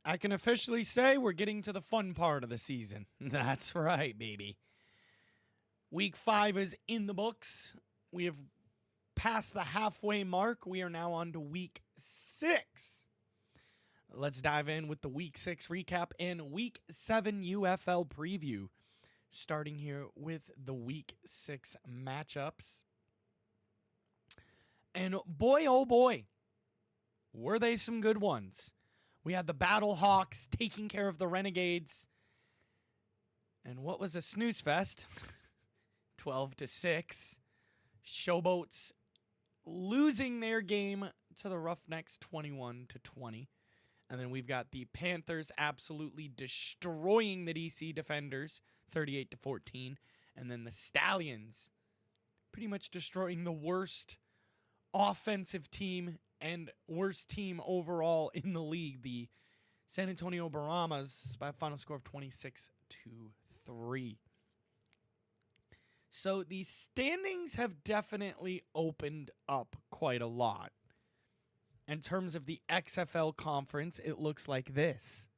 I can officially say we're getting to the fun part of the season. That's right, baby. Week 5 is in the books. We have passed the halfway mark. We are now on to week 6. Let's dive in with the week 6 recap and week 7 UFL preview. Starting here with the week 6 matchups. And boy, oh boy, were they some good ones. We had the Battle Hawks taking care of the Renegades. And what was a snooze fest? 12-6. Showboats losing their game to the Roughnecks 21-20. And then we've got the Panthers absolutely destroying the DC Defenders 38-14. And then the Stallions pretty much destroying the worst offensive team and worst team overall in the league, the San Antonio Brahmas, by a final score of 26-3. So the standings have definitely opened up quite a lot. In terms of the XFL conference, it looks like this.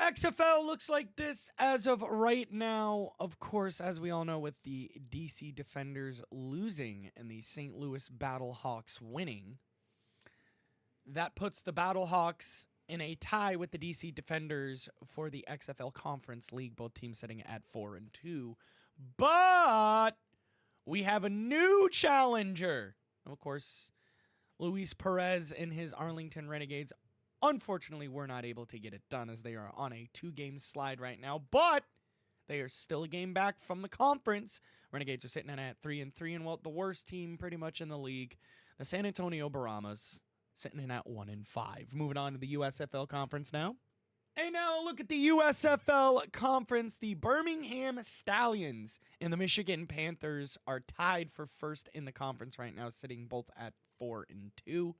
XFL looks like this as of right now. Of course, as we all know, with the DC Defenders losing and the St. Louis Battlehawks winning, that puts the Battlehawks in a tie with the DC Defenders for the XFL Conference League, both teams sitting at 4-2. But we have a new challenger. Of course, Luis Perez and his Arlington Renegades unfortunately were not able to get it done as they are on a 2-game slide right now, but they are still a game back from the conference. Renegades are sitting at 3-3, and well, the worst team pretty much in the league, the San Antonio Brahmas, sitting in at 1-5. Moving on to the USFL conference now. And now look at the USFL conference. The Birmingham Stallions and the Michigan Panthers are tied for first in the conference right now, sitting both at 4-2.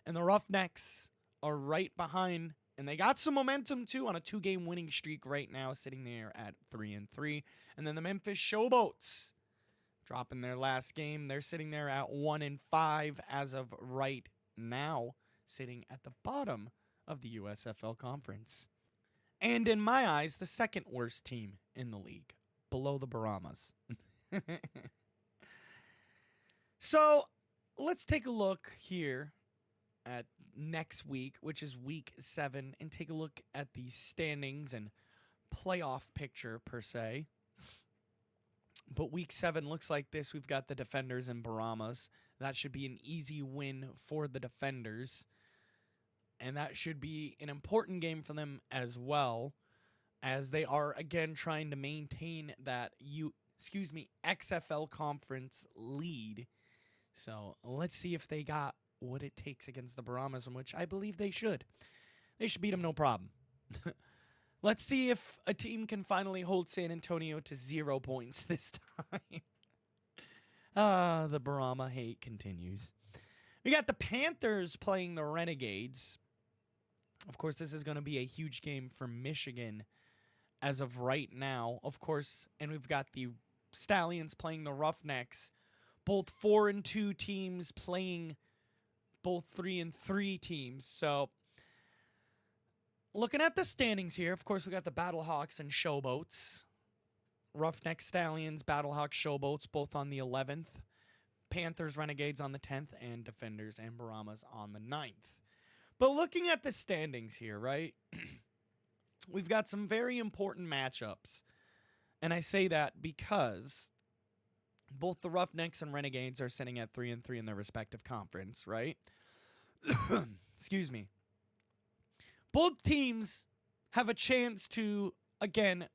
And the Roughnecks are right behind, and they got some momentum too on a 2-game winning streak right now, sitting there at 3-3. And then the Memphis Showboats dropping their last game. They're sitting there at 1-5 as of right now, sitting at the bottom of the USFL conference. And in my eyes, the second worst team in the league, below the Brahmas. So let's take a look here at next week, which is week 7, and take a look at the standings and playoff picture per se. But week 7 looks like this. We've got the Defenders and Brahmas. That should be an easy win for the Defenders. And that should be an important game for them as well, as they are, again, trying to maintain that XFL conference lead. So let's see if they got what it takes against the Brahmas, in which I believe they should. They should beat them no problem. Let's see if a team can finally hold San Antonio to 0 points this time. The Brahma hate continues. We got the Panthers playing the Renegades. Of course, this is going to be a huge game for Michigan as of right now. Of course, and we've got the Stallions playing the Roughnecks. Both 4-2 teams playing both 3-3 teams. So, looking at the standings here, of course, we got the Battlehawks and Showboats. Roughneck Stallions, Battlehawks, Showboats, both on the 11th. Panthers, Renegades on the 10th, and Defenders and Brahmas on the 9th. But looking at the standings here, right, we've got some very important matchups. And I say that because both the Roughnecks and Renegades are sitting at 3-3 in their respective conference, right? Excuse me. Both teams have a chance to, again,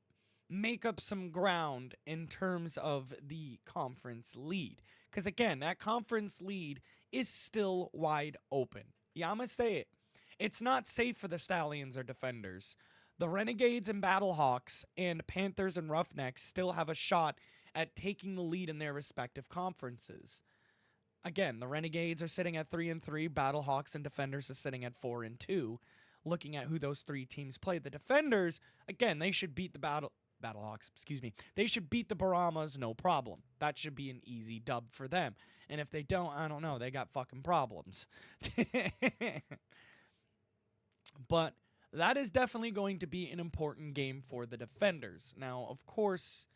make up some ground in terms of the conference lead. Because, again, that conference lead is still wide open. Yeah, I'm going to say it. It's not safe for the Stallions or Defenders. The Renegades and Battlehawks and Panthers and Roughnecks still have a shot at taking the lead in their respective conferences. Again, the Renegades are sitting at 3-3. Battlehawks and Defenders are sitting at 4-2. Looking at who those 3 teams play. The Defenders, again, they should beat the Battlehawks, they should beat the Brahmas, no problem. That should be an easy dub for them. And if they don't, I don't know. They got fucking problems. But that is definitely going to be an important game for the defenders. Now, of course,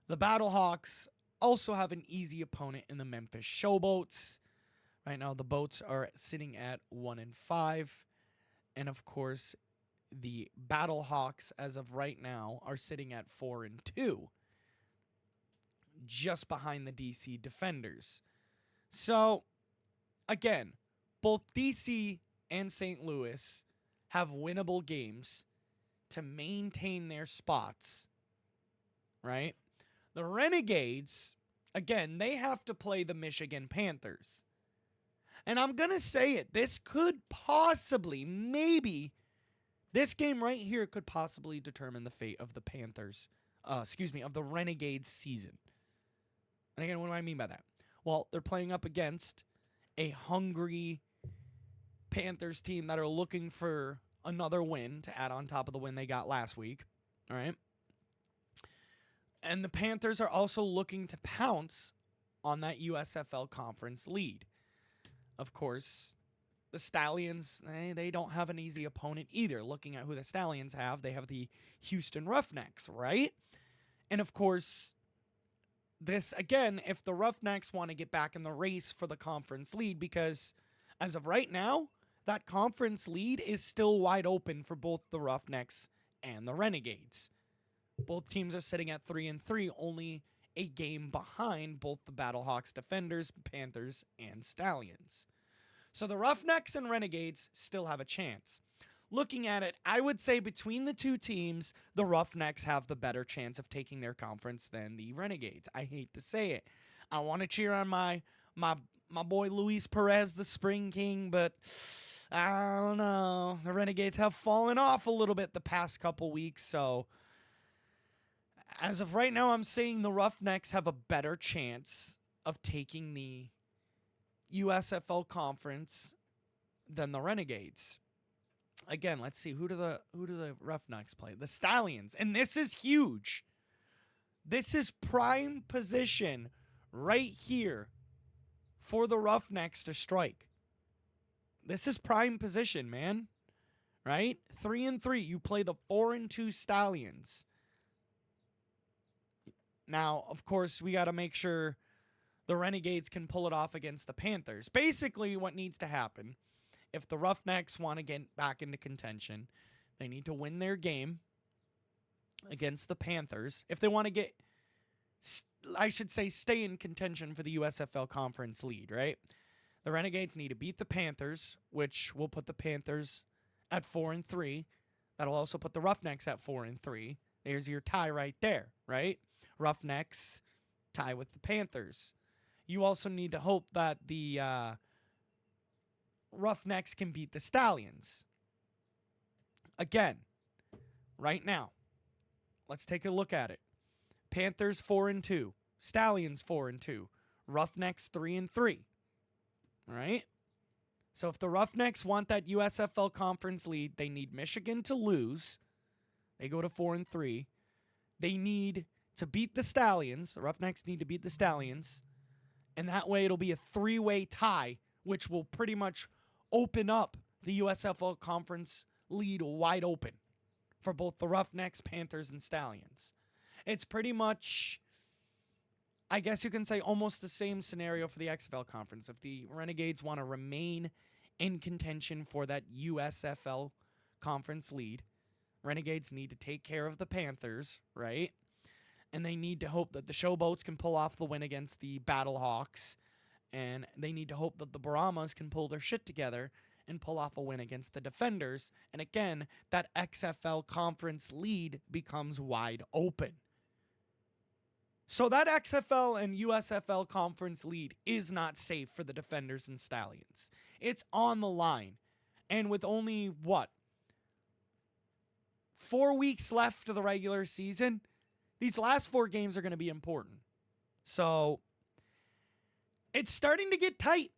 the Battlehawks also have an easy opponent in the Memphis Showboats. Right now, the Boats are sitting at 1-5. And of course, the Battlehawks, as of right now, are sitting at 4-2. Just behind the DC Defenders. So, again, both DC and St. Louis have winnable games to maintain their spots, right? The Renegades, again, they have to play the Michigan Panthers. And I'm going to say it, this could possibly, maybe, this game right here could possibly determine the fate of the Panthers, of the Renegades season. And again, what do I mean by that? Well, they're playing up against a hungry Panthers team that are looking for another win to add on top of the win they got last week. All right. And the Panthers are also looking to pounce on that USFL conference lead. Of course, the Stallions, they don't have an easy opponent either. Looking at who the Stallions have, they have the Houston Roughnecks, right? And of course, this, again, if the Roughnecks want to get back in the race for the conference lead, because as of right now, that conference lead is still wide open for both the Roughnecks and the Renegades. Both teams are sitting at 3-3, only a game behind both the Battlehawks Defenders, Panthers, and Stallions. So the Roughnecks and Renegades still have a chance. Looking at it, I would say between the two teams, the Roughnecks have the better chance of taking their conference than the Renegades. I hate to say it. I want to cheer on my boy Luis Perez, the Spring King, but I don't know. The Renegades have fallen off a little bit the past couple weeks, so as of right now, I'm saying the Roughnecks have a better chance of taking the USFL conference than the Renegades. Again, let's see, who do the Roughnecks play? The Stallions, and this is huge. This is prime position right here for the Roughnecks to strike. This is prime position, man. Right? 3-3. You play the 4-2 Stallions. Now, of course, we got to make sure the Renegades can pull it off against the Panthers. Basically, what needs to happen, if the Roughnecks want to get back into contention, they need to win their game against the Panthers. If they want to get, I should say, stay in contention for the USFL conference lead, right? The Renegades need to beat the Panthers, which will put the Panthers at 4-3. That'll also put the Roughnecks at 4-3. There's your tie right there, right? Roughnecks tie with the Panthers. You also need to hope that the Roughnecks can beat the Stallions. Again, right now, let's take a look at it. Panthers 4-2, Stallions 4-2, Roughnecks 3-3. All right? So if the Roughnecks want that USFL conference lead, they need Michigan to lose. They go to 4-3. They need to beat the Stallions. The Roughnecks need to beat the Stallions. And that way it'll be a three-way tie, which will pretty much open up the USFL conference lead wide open for both the Roughnecks, Panthers, and Stallions. It's pretty much, I guess you can say, almost the same scenario for the XFL conference. If the Renegades want to remain in contention for that USFL conference lead, Renegades need to take care of the Panthers, right? And they need to hope that the Showboats can pull off the win against the Battlehawks. And they need to hope that the Brahmas can pull their shit together and pull off a win against the Defenders. And again, that XFL conference lead becomes wide open. So that XFL and USFL conference lead is not safe for the Defenders and Stallions. It's on the line. And with only, 4 weeks left of the regular season, these last 4 games are going to be important. So it's starting to get tight.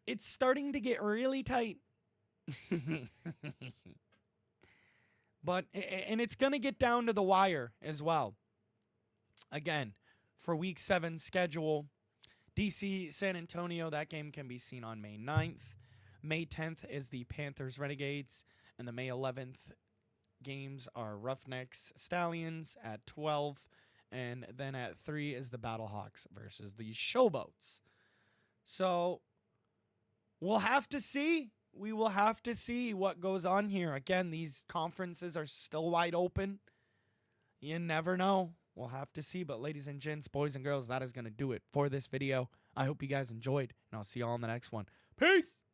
It's starting to get really tight. And it's going to get down to the wire as well. Again, for Week 7 schedule, DC, San Antonio, that game can be seen on May 9th. May 10th is the Panthers Renegades. And the May 11th games are Roughnecks Stallions at 12. And then at 3 is the Battlehawks versus the Showboats. So we'll have to see. We will have to see what goes on here. Again, these conferences are still wide open. You never know. We'll have to see. But ladies and gents, boys and girls, that is going to do it for this video. I hope you guys enjoyed, and I'll see you all in the next one. Peace!